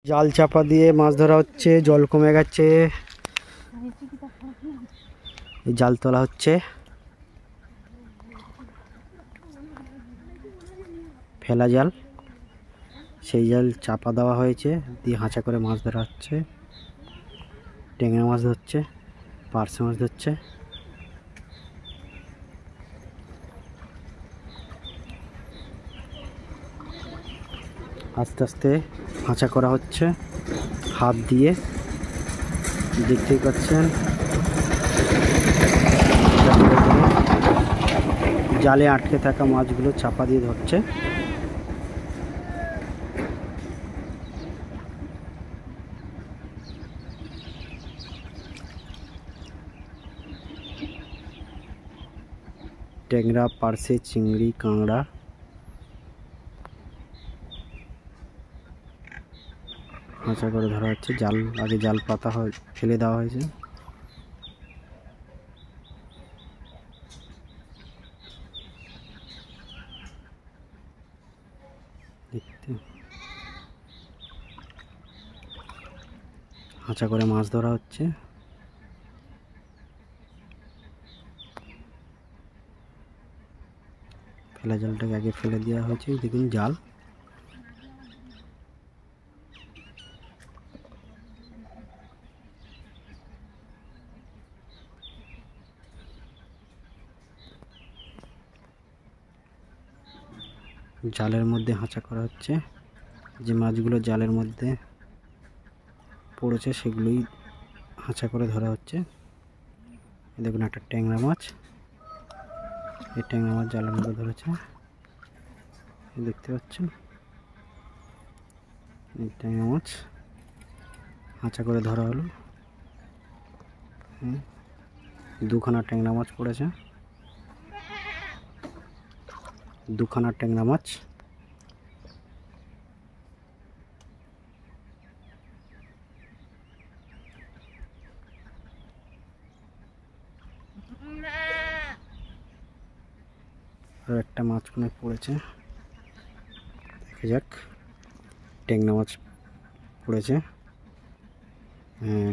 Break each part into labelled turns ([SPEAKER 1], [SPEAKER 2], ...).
[SPEAKER 1] জাল চাপা দিয়ে মাছ ধরা হচ্ছে। জল কমে গেছে, জাল তোলা হচ্ছে। ফেলা জাল, সেই জাল চাপা দেওয়া হয়েছে, দিয়ে হাঁচা করে মাছ ধরা হচ্ছে। ট্যাংরা মাছ ধরছে, পার্শে মাছ ধরছে। আস্তে আস্তে হাঁচা করা হচ্ছে হাত দিয়ে, দেখতেই পাচ্ছেন। জালে আটকে থাকা মাছগুলো চাপা দিয়ে ধরছে। ট্যাংরা, পার্শে, চিংড়ি, কাঁকড়া হাঁচা করে ধরা হচ্ছে। জাল আগে জাল পাতা হয়, ফেলে দেওয়া হয়েছে। দেখতে হাঁচা করে মাছ ধরা হচ্ছে। ফেলা জালটাকে আগে ফেলে দেওয়া হয়েছে। দেখুন জাল, জালের মধ্যে হাঁচা করা হচ্ছে। যে মাছগুলো জালের মধ্যে পড়েছে সেগুলোই হাঁচা করে ধরা হচ্ছে। দেখুন একটা ট্যাংরা মাছ, এই ট্যাংরা মাছ জালের মধ্যে ধরেছে, দেখতে পাচ্ছেন। এই ট্যাংরা মাছ হাঁচা করে ধরা হলো। দুখানা ট্যাংরা মাছ পড়েছে, দুখানা ট্যাংরা মাছ। আর একটা মাছ কোনে পড়েছে, দেখা যাক। ট্যাংরা মাছ পড়েছে,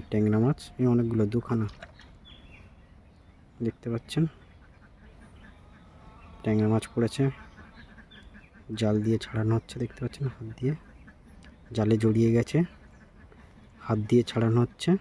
[SPEAKER 1] ট্যাংরা মাছ এই অনেকগুলো, দুখানা দেখতে পাচ্ছেন। ট্যাংরা মাছ পড়েছে, জাল দিয়ে ছাড়ানো হচ্ছে, দেখতে পাচ্ছেন। হাত দিয়ে জালে জড়িয়ে গেছে, হাত দিয়ে ছাড়ানো হচ্ছে।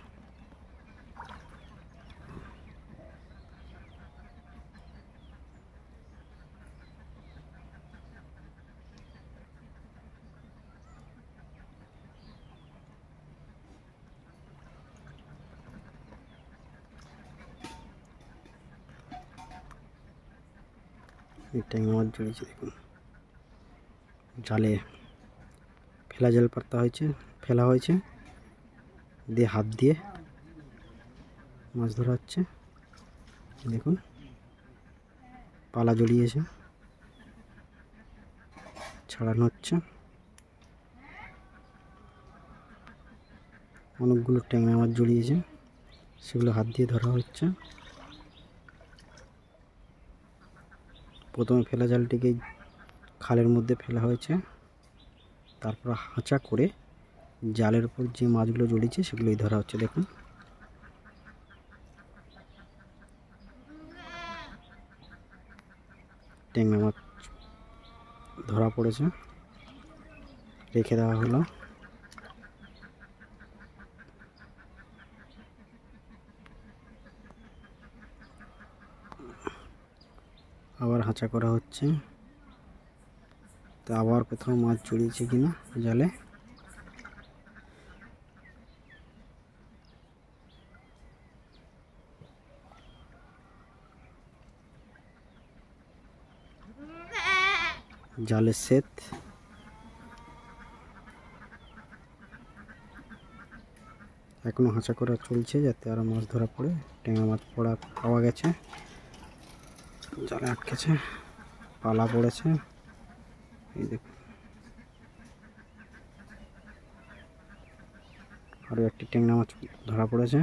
[SPEAKER 1] এই ট্যাংরা মাছ জড়িয়েছে, দেখুন। জালে ফেলা জাল পাতা হয়েছে, ফেলা হয়েছে, দিয়ে হাত দিয়ে মাছ ধরা হচ্ছে। দেখুন পালা জড়িয়েছে, ছাড়ানো হচ্ছে। অনেকগুলো ট্যাংরা মাছ জড়িয়েছে, সেগুলো হাত দিয়ে ধরা হচ্ছে। প্রথমে ফেলা জালটিকে খালের মধ্যে ফেলা হয়েছে, তারপর হাঁচা করে জালের উপর যে মাছগুলো জড়িয়েছে সেগুলোই ধরা হচ্ছে। দেখুন ট্যাংরা মাছ ধরা পড়েছে, রেখে দেওয়া হলো। আবার হাঁচা করা হচ্ছে, তো আবার কোথাও মাছ জড়িয়েছে কিনা জালে। জালের সেট এখনো হাঁচা করা চলছে, যাতে আরো মাছ ধরা পড়ে। ট্যাংরা মাছ পাওয়া গেছে, জালে আটকেছে, পালা পড়েছে। এই দেখুন আরো একটি ট্যাংরা মাছ ধরা পড়েছে,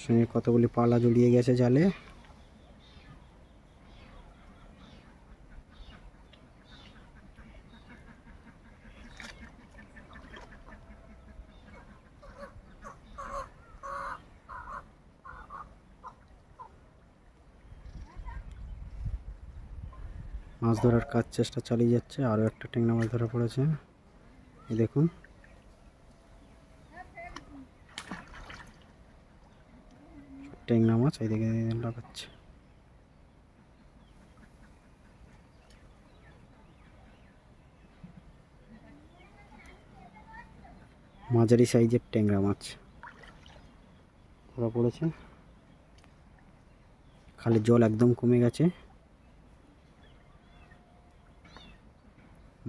[SPEAKER 1] সঙ্গে কতগুলি পালা জড়িয়ে গেছে জালে। মাছ ধরার কাজ চেষ্টা চালিয়ে যাচ্ছে। আরও একটা ট্যাংরা মাছ ধরা পড়েছে, এই দেখুন। ট্যাংরা মাছ এইদিকে লাগাচ্ছে। মাঝারি সাইজের ট্যাংরা মাছ ধরা পড়েছে। খালে জল একদম কমে গেছে,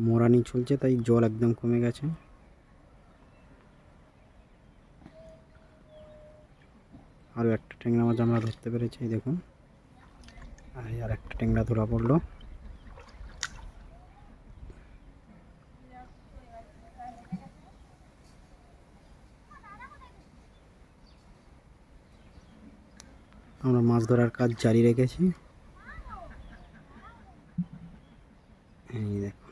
[SPEAKER 1] মরানি চলছে, তাই জল একদম কমে গেছে। আরও একটা ট্যাংরা মাছ আমরা ধরতে পেরেছি, দেখুন। আর একটা ট্যাংরা ধরা পড়লো। আমরা মাছ ধরার কাজ জারি রেখেছি। এই দেখো,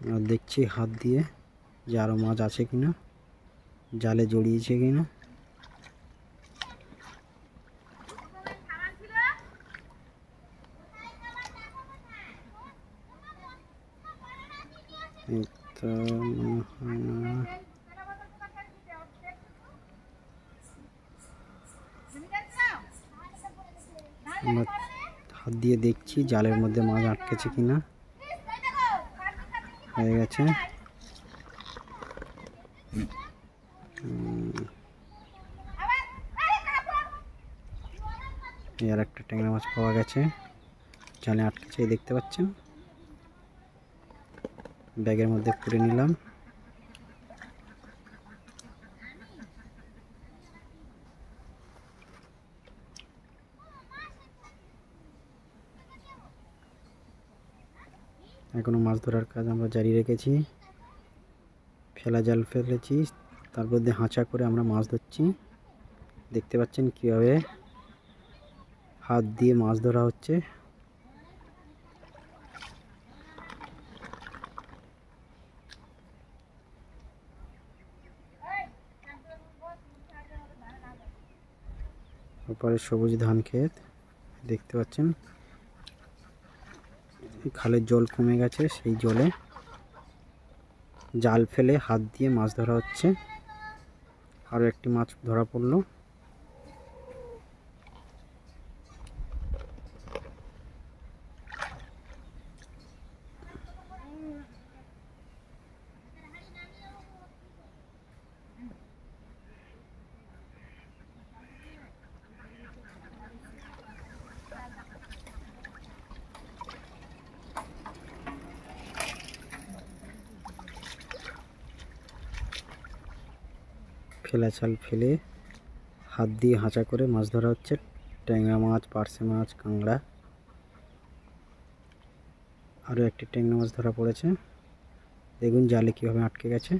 [SPEAKER 1] আমরা দেখছি হাত দিয়ে যে আরও মাছ আছে কিনা, জালে জড়িয়েছে কিনা। আমরা হাত দিয়ে দেখছি জালের মধ্যে মাছ আটকেছে কিনা। হয়ে গেছে। আর একটা ট্যাংরা মাছ পাওয়া গেছে, জালে আটকেছে, দেখতে পাচ্ছেন। ব্যাগের মধ্যে পুরে নিলাম। এখনো মাছ ধরার কাজ আমরা জারি রেখেছি। ফেলা জাল ফেলেছি, তার মধ্যে হাঁচা করে আমরা মাছ ধরছি। দেখতে পাচ্ছেন কীভাবে হাত দিয়ে মাছ ধরা হচ্ছে। ওপরে সবুজ ধান ক্ষেত দেখতে পাচ্ছেন। খালের জল কমে গেছে, সেই জলে জাল ফেলে হাত দিয়ে মাছ ধরা হচ্ছে। আরও একটি মাছ ধরা পড়লো। ফেলা জাল ফেলে হাত দিয়ে হাঁচা করে মাছ ধরা হচ্ছে। ট্যাংরা মাছ, পার্শে মাছ, কাঁকড়া। আরও একটি ট্যাংরা মাছ ধরা পড়েছে, দেখুন জালে কীভাবে আটকে গেছে।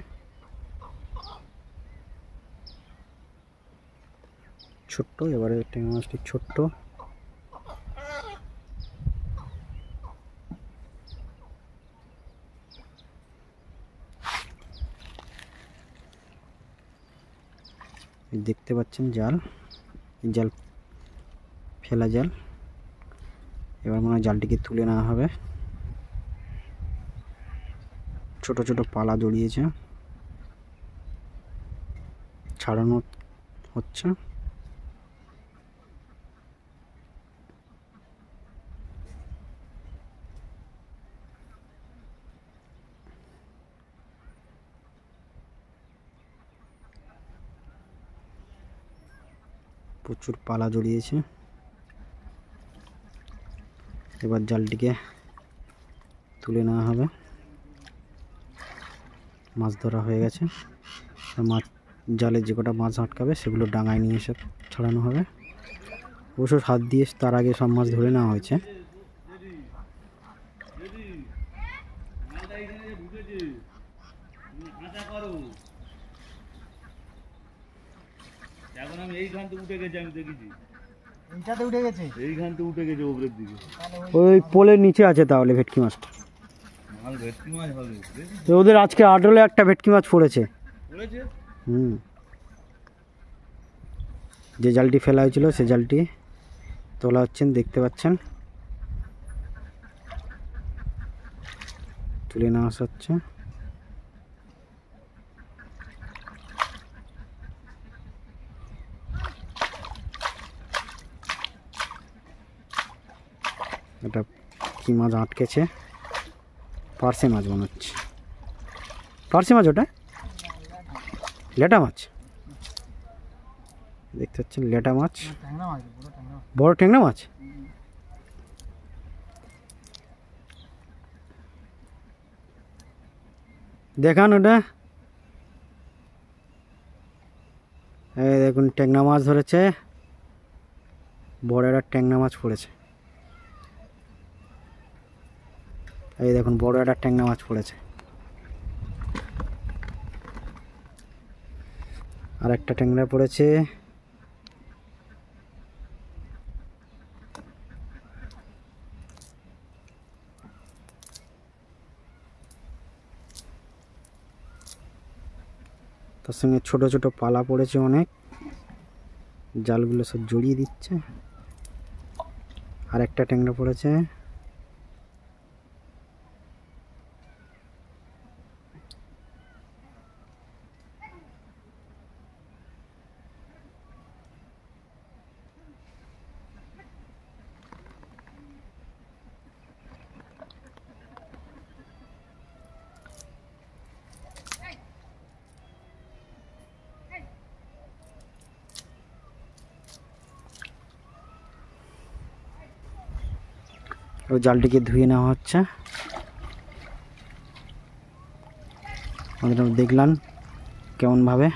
[SPEAKER 1] ছোট্ট, এবারে ট্যাংরা মাছটি ছোট্ট। দেখতে পাচ্ছেন জাল, জাল ফেলা জাল। এবার মনে হয় জালটিকে তুলে নেওয়া হবে। ছোট ছোট পালা জড়িয়েছে, ছাড়ানো হচ্ছে। প্রচুর পালা জড়িয়েছে। এবার জালটিকে তুলে নেওয়া হবে। মাছ ধরা হয়ে গেছে। মাছ জালে যে কটা মাছ আটকাবে সেগুলো ডাঙায় নিয়ে এসে ছড়ানো হবে। অবশ্য হাত দিয়ে তার আগে সব মাছ ধরে নেওয়া হয়েছে।
[SPEAKER 2] এখন আমি এইখান থেকে উঠে গেছি, আমি দেখেছি
[SPEAKER 1] এইটাতে উঠে গেছে,
[SPEAKER 2] এইখান থেকে উঠে গেছে উপরের দিকে।
[SPEAKER 1] ওই পোলের নিচে আছে তাহলে ভেটকি মাছটা।
[SPEAKER 2] মাল ভেটকি মাছ হবে
[SPEAKER 1] ওদের আজকে আটলে একটা ভেটকি মাছ পড়েছে।
[SPEAKER 2] পড়েছে?
[SPEAKER 1] যে জালটি ফেলা হয়েছিল সে জালটি তোলা হচ্ছেন, দেখতে পাচ্ছেন, তুলে নেওয়া হচ্ছে। এটা কি মাছ আটকেছে? পার্সে মাছ মনে হচ্ছে। পার্সে মাছ ওটা? লেটা মাছ দেখতে পাচ্ছেন, লেটা মাছ, বড় ট্যাংরা মাছ। দেখান ওটা। এই দেখুন ট্যাংরা মাছ ধরেছে, বড় একটা ট্যাংরা মাছ পড়েছে। এই দেখুন বড় একটা ট্যাংরা মাছ পড়েছে। আর একটা ট্যাংরা পড়েছে। তার সঙ্গে ছোট ছোট পালা পড়েছে অনেক, জালগুলো সব জড়িয়ে দিচ্ছে। আর একটা ট্যাংরা পড়েছে। ওই জালটিকে ধুয়ে নেওয়া হচ্ছে। আমাদের দেখলাম কেমনভাবে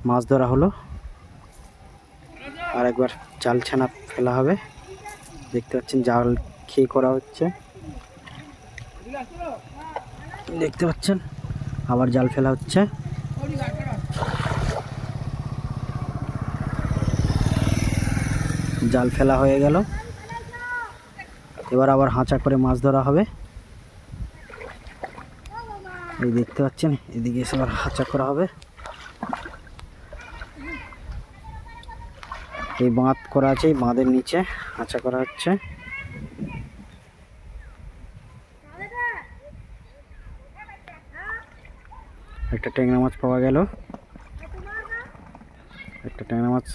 [SPEAKER 1] মাছ ধরা হলো। আর একবার জাল ছানা ফেলা হবে, দেখতে পাচ্ছেন জাল খেয়ে করা হচ্ছে, দেখতে পাচ্ছেন। আবার জাল ফেলা হচ্ছে। জাল ফেলা হয়ে গেল, এবার আবার হাঁচা করে মাছ ধরা হবে। এই দেখতে পাচ্ছেন, এদিকে এসে আবার হাঁচা করা হবে। এই বাঁধ করা আছে, এই বাঁধের নিচে হাঁচা করা হচ্ছে। একটা ট্যাংরা মাছ পাওয়া গেল। একটা ট্যাংরা মাছ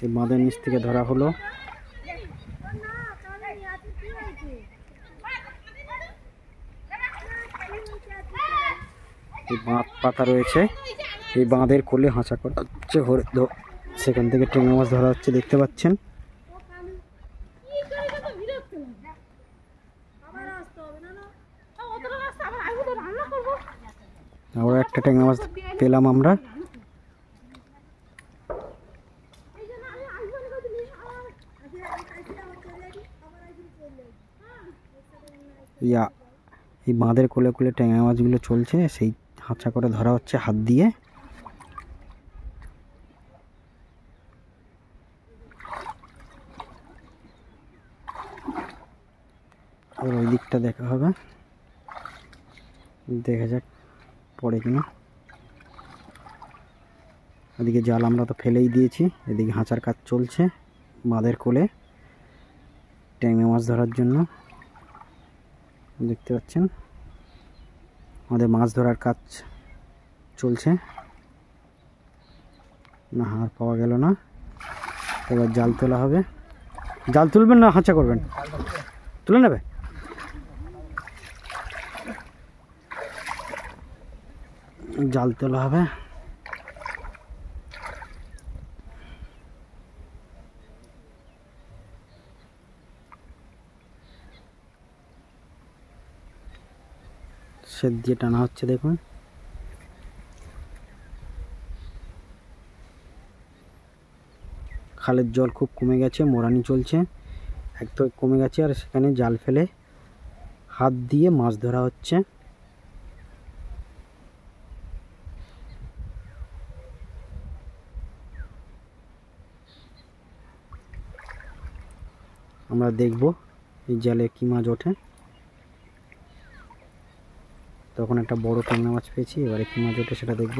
[SPEAKER 1] এই বাঁধের নিচ থেকে ধরা হলো। এই বাঁধ পাতা রয়েছে, এই বাঁধের কোলে হাঁচা করা হচ্ছে, সেখান থেকে ট্যাংরা মাছ ধরা হচ্ছে, দেখতে পাচ্ছেন। আবার একটা ট্যাংরা মাছ পেলাম আমরা। এই বাঁধের কোলে কোলে ট্যাংরা মাছগুলো চলছে, সেই হাঁচা করে ধরা হচ্ছে হাত দিয়ে। আর ওই দিকটা দেখা হবে, দেখা যাক পড়ে কিনা। ওদিকে জাল আমরা তো ফেলেই দিয়েছি, এদিকে হাঁচার কাজ চলছে বাঁধের কোলে ট্যাংরা মাছ ধরার জন্য, দেখতে পাচ্ছেন। আমাদের মাছ ধরার কাজ চলছে। না, আর পাওয়া গেল না। এবার জাল তোলা হবে। জাল তুলবেন না হাঁচা করবেন? তুলে নেবে। জাল তোলা হবে। সেদ দিয়ে টানা হচ্ছে, দেখুন। খালের জল খুব কমে গেছে, মোরানি চলছে, একদম কমে গেছে। আর সেখানে জাল ফেলে হাত দিয়ে মাছ ধরা হচ্ছে। আমরা দেখব এই জালে কি মাছ ওঠে। তখন একটা বড় ট্যাংরা মাছ পেয়েছি, এবারে কি মাছ ওঠে সেটা দেখব।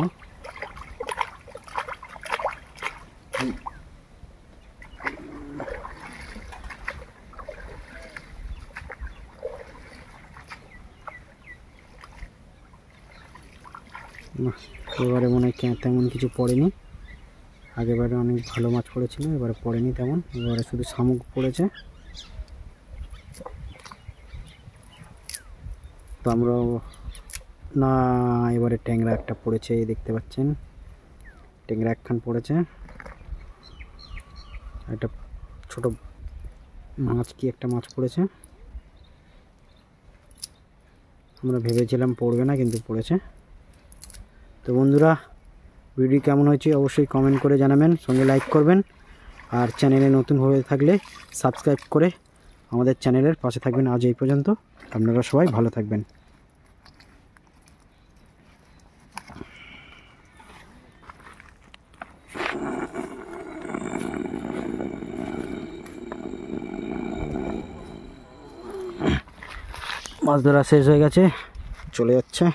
[SPEAKER 1] এবারে মনে হয় তেমন কিছু পড়েনি, আগেবারে অনেক ভালো মাছ পড়েছিল, এবারে পড়েনি তেমন, এবারে শুধু শামুক পড়েছে। তো আমরা না, এবারে ট্যাংরা একটা পড়েছে, এই দেখতে পাচ্ছেন ট্যাংরা একখান পড়েছে। একটা ছোট মাছ, কি একটা মাছ পড়েছে, আমরা ভেবেছিলাম পড়বে না কিন্তু পড়েছে। তো বন্ধুরা, ভিডিও কেমন হয়েছে অবশ্যই কমেন্ট করে জানাবেন, সঙ্গে লাইক করবেন, আর চ্যানেলে নতুন হয়ে থাকলে সাবস্ক্রাইব করে আমাদের চ্যানেলের পাশে থাকবেন। আজ এই পর্যন্ত, আপনারা সবাই ভালো থাকবেন। মাছ ধরা শেষ হয়ে গেছে, চলে যাচ্ছে।